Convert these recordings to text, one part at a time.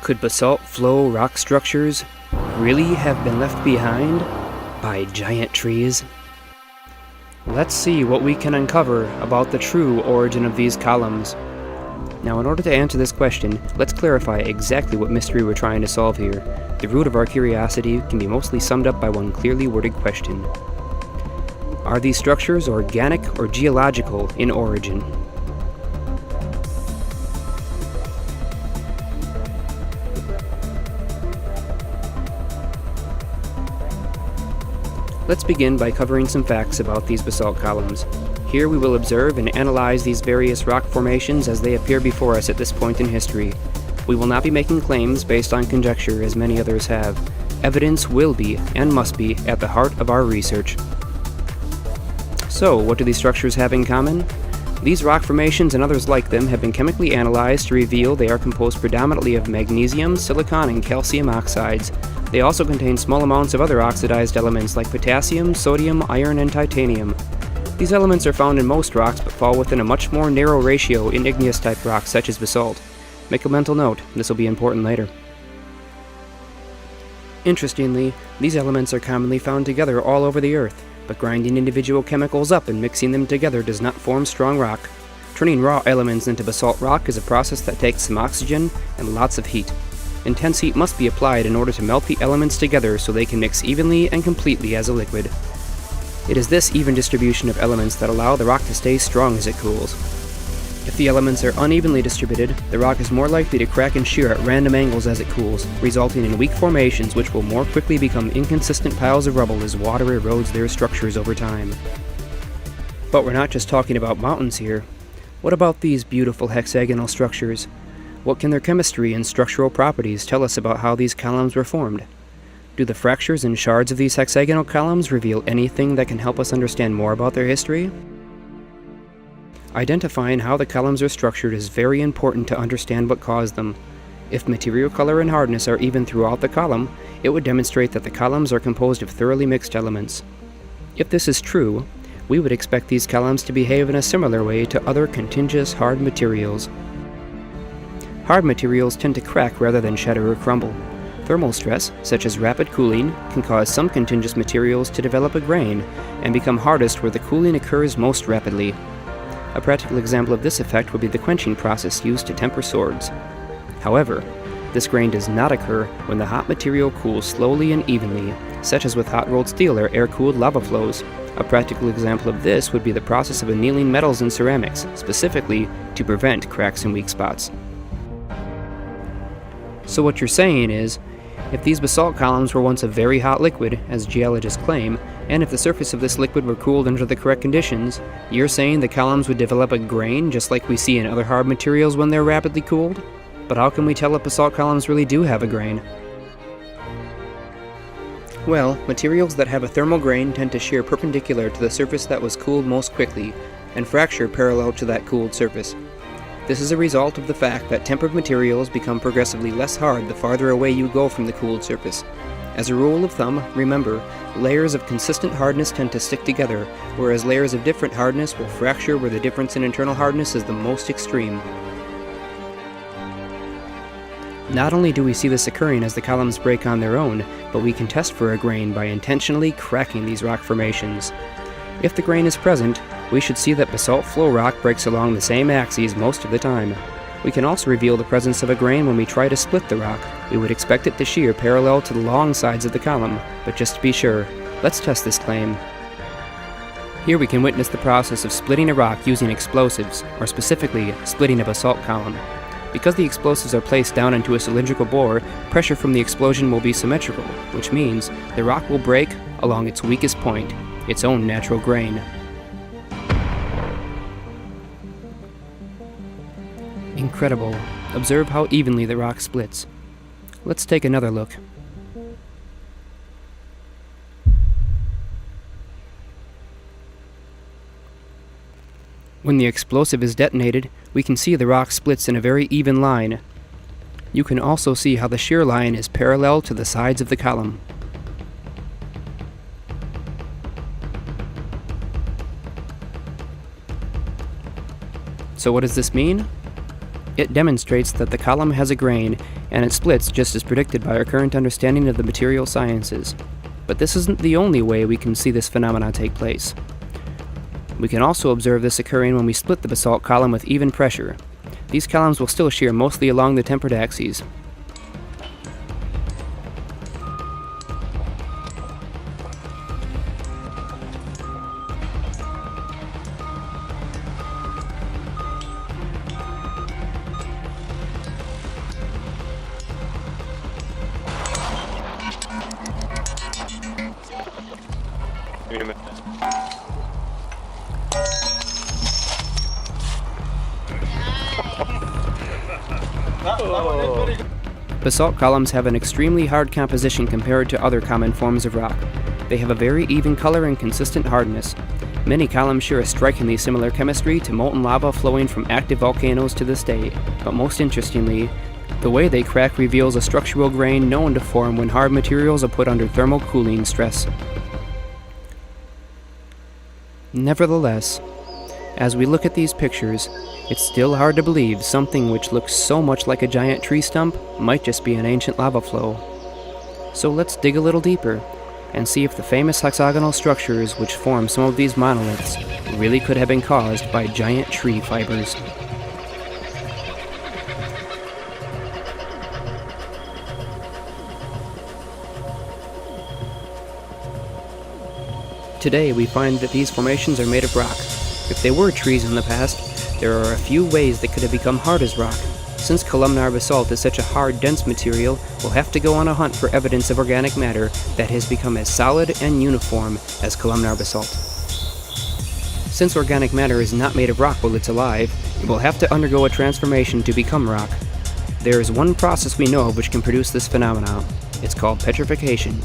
Could basalt flow rock structures really have been left behind by giant trees? Let's see what we can uncover about the true origin of these columns. Now, in order to answer this question, let's clarify exactly what mystery we're trying to solve here. The root of our curiosity can be mostly summed up by one clearly worded question. Are these structures organic or geological in origin? Let's begin by covering some facts about these basalt columns. Here we will observe and analyze these various rock formations as they appear before us at this point in history. We will not be making claims based on conjecture as many others have. Evidence will be, and must be, at the heart of our research. So, what do these structures have in common? These rock formations and others like them have been chemically analyzed to reveal they are composed predominantly of magnesium, silicon, and calcium oxides. They also contain small amounts of other oxidized elements like potassium, sodium, iron, and titanium. These elements are found in most rocks but fall within a much more narrow ratio in igneous-type rocks such as basalt. Make a mental note, this will be important later. Interestingly, these elements are commonly found together all over the Earth, but grinding individual chemicals up and mixing them together does not form strong rock. Turning raw elements into basalt rock is a process that takes some oxygen and lots of heat. Intense heat must be applied in order to melt the elements together so they can mix evenly and completely as a liquid. It is this even distribution of elements that allow the rock to stay strong as it cools. If the elements are unevenly distributed, the rock is more likely to crack and shear at random angles as it cools, resulting in weak formations which will more quickly become inconsistent piles of rubble as water erodes their structures over time. But we're not just talking about mountains here. What about these beautiful hexagonal structures? What can their chemistry and structural properties tell us about how these columns were formed? Do the fractures and shards of these hexagonal columns reveal anything that can help us understand more about their history? Identifying how the columns are structured is very important to understand what caused them. If material color and hardness are even throughout the column, it would demonstrate that the columns are composed of thoroughly mixed elements. If this is true, we would expect these columns to behave in a similar way to other contiguous hard materials. Hard materials tend to crack rather than shatter or crumble. Thermal stress, such as rapid cooling, can cause some contiguous materials to develop a grain and become hardest where the cooling occurs most rapidly. A practical example of this effect would be the quenching process used to temper swords. However, this grain does not occur when the hot material cools slowly and evenly, such as with hot-rolled steel or air-cooled lava flows. A practical example of this would be the process of annealing metals in ceramics, specifically to prevent cracks and weak spots. So what you're saying is, if these basalt columns were once a very hot liquid, as geologists claim, and if the surface of this liquid were cooled under the correct conditions, you're saying the columns would develop a grain just like we see in other hard materials when they're rapidly cooled? But how can we tell if basalt columns really do have a grain? Well, materials that have a thermal grain tend to shear perpendicular to the surface that was cooled most quickly, and fracture parallel to that cooled surface. This is a result of the fact that tempered materials become progressively less hard the farther away you go from the cooled surface. As a rule of thumb, remember, layers of consistent hardness tend to stick together, whereas layers of different hardness will fracture where the difference in internal hardness is the most extreme. Not only do we see this occurring as the columns break on their own, but we can test for a grain by intentionally cracking these rock formations. If the grain is present, we should see that basalt flow rock breaks along the same axes most of the time. We can also reveal the presence of a grain when we try to split the rock. We would expect it to shear parallel to the long sides of the column, but just to be sure, let's test this claim. Here we can witness the process of splitting a rock using explosives, or specifically, splitting a basalt column. Because the explosives are placed down into a cylindrical bore, pressure from the explosion will be symmetrical, which means the rock will break along its weakest point, its own natural grain. Incredible. Observe how evenly the rock splits. Let's take another look. When the explosive is detonated, we can see the rock splits in a very even line. You can also see how the shear line is parallel to the sides of the column. So what does this mean? It demonstrates that the column has a grain, and it splits just as predicted by our current understanding of the material sciences. But this isn't the only way we can see this phenomenon take place. We can also observe this occurring when we split the basalt column with even pressure. These columns will still shear mostly along the tempered axes. Basalt columns have an extremely hard composition compared to other common forms of rock. They have a very even color and consistent hardness. Many columns share a strikingly similar chemistry to molten lava flowing from active volcanoes to this day, but most interestingly, the way they crack reveals a structural grain known to form when hard materials are put under thermal cooling stress. Nevertheless, as we look at these pictures, it's still hard to believe something which looks so much like a giant tree stump might just be an ancient lava flow. So let's dig a little deeper and see if the famous hexagonal structures which form some of these monoliths really could have been caused by giant tree fibers. Today we find that these formations are made of rock. If they were trees in the past, there are a few ways they could have become hard as rock. Since columnar basalt is such a hard, dense material, we'll have to go on a hunt for evidence of organic matter that has become as solid and uniform as columnar basalt. Since organic matter is not made of rock while it's alive, it will have to undergo a transformation to become rock. There is one process we know of which can produce this phenomenon. It's called petrification.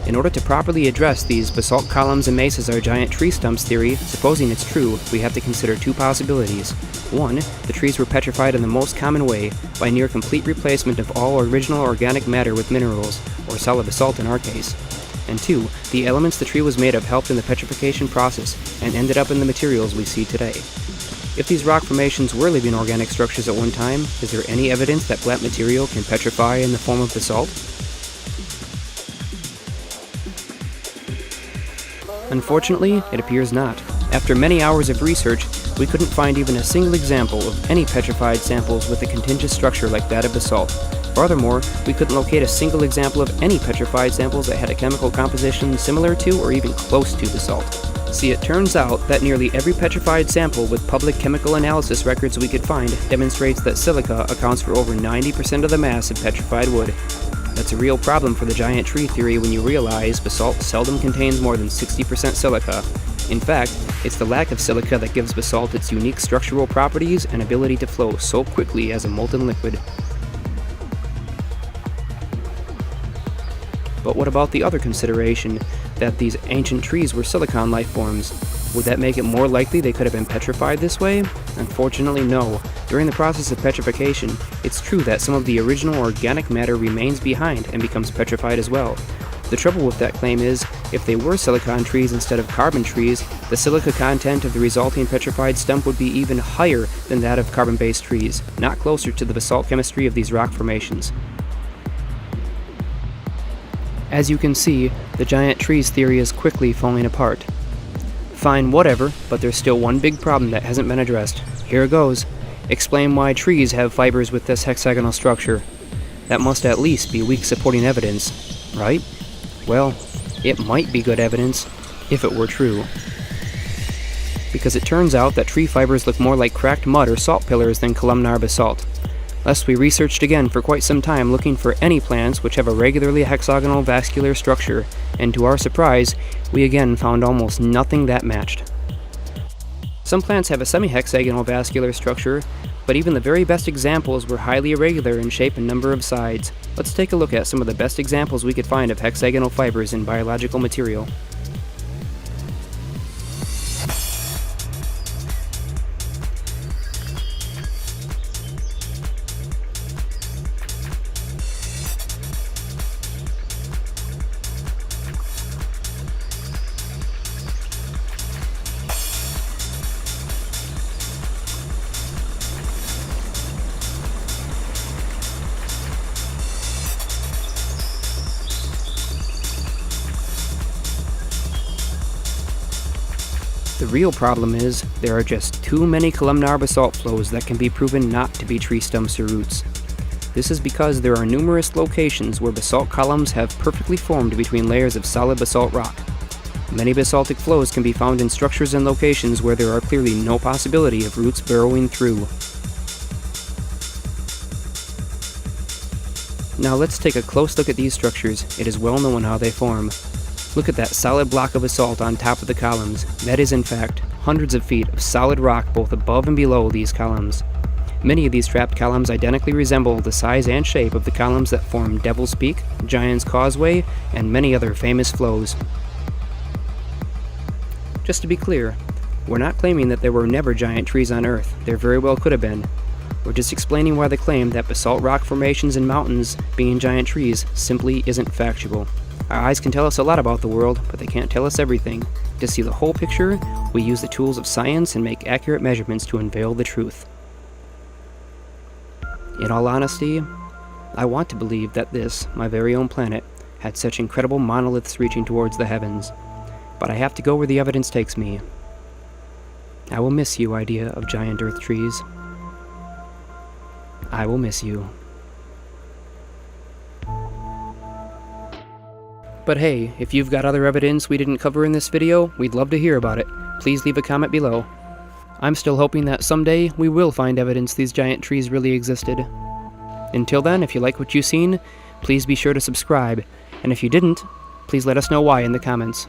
In order to properly address these basalt columns and mesas are giant tree stumps theory, supposing it's true, we have to consider two possibilities. One, the trees were petrified in the most common way, by near complete replacement of all original organic matter with minerals, or solid basalt in our case. And two, the elements the tree was made of helped in the petrification process, and ended up in the materials we see today. If these rock formations were living organic structures at one time, is there any evidence that plant material can petrify in the form of basalt? Unfortunately, it appears not. After many hours of research, we couldn't find even a single example of any petrified samples with a contingent structure like that of basalt. Furthermore, we couldn't locate a single example of any petrified samples that had a chemical composition similar to or even close to basalt. See, it turns out that nearly every petrified sample with public chemical analysis records we could find demonstrates that silica accounts for over 90% of the mass of petrified wood. That's a real problem for the giant tree theory when you realize basalt seldom contains more than 60% silica. In fact, it's the lack of silica that gives basalt its unique structural properties and ability to flow so quickly as a molten liquid. But what about the other consideration, that these ancient trees were silicon life forms? Would that make it more likely they could have been petrified this way? Unfortunately, no. During the process of petrification, it's true that some of the original organic matter remains behind and becomes petrified as well. The trouble with that claim is, if they were silicon trees instead of carbon trees, the silica content of the resulting petrified stump would be even higher than that of carbon-based trees, not closer to the basalt chemistry of these rock formations. As you can see, the giant trees theory is quickly falling apart. Fine, whatever, but there's still one big problem that hasn't been addressed. Here it goes. Explain why trees have fibers with this hexagonal structure. That must at least be weak supporting evidence, right? Well, it might be good evidence, if it were true. Because it turns out that tree fibers look more like cracked mud or salt pillars than columnar basalt. Thus, we researched again for quite some time looking for any plants which have a regularly hexagonal vascular structure, and to our surprise, we again found almost nothing that matched. Some plants have a semi-hexagonal vascular structure, but even the very best examples were highly irregular in shape and number of sides. Let's take a look at some of the best examples we could find of hexagonal fibers in biological material. The real problem is, there are just too many columnar basalt flows that can be proven not to be tree stumps or roots. This is because there are numerous locations where basalt columns have perfectly formed between layers of solid basalt rock. Many basaltic flows can be found in structures and locations where there are clearly no possibility of roots burrowing through. Now let's take a close look at these structures. It is well known how they form. Look at that solid block of basalt on top of the columns. That is in fact hundreds of feet of solid rock both above and below these columns. Many of these trapped columns identically resemble the size and shape of the columns that form Devil's Peak, Giant's Causeway, and many other famous flows. Just to be clear, we're not claiming that there were never giant trees on Earth. There very well could have been. We're just explaining why the claim that basalt rock formations and mountains being giant trees simply isn't factual. Our eyes can tell us a lot about the world, but they can't tell us everything. To see the whole picture, we use the tools of science and make accurate measurements to unveil the truth. In all honesty, I want to believe that this, my very own planet, had such incredible monoliths reaching towards the heavens. But I have to go where the evidence takes me. I will miss you, idea of giant earth trees. I will miss you. But hey, if you've got other evidence we didn't cover in this video, we'd love to hear about it. Please leave a comment below. I'm still hoping that someday we will find evidence these giant trees really existed. Until then, if you like what you've seen, please be sure to subscribe, and if you didn't, please let us know why in the comments.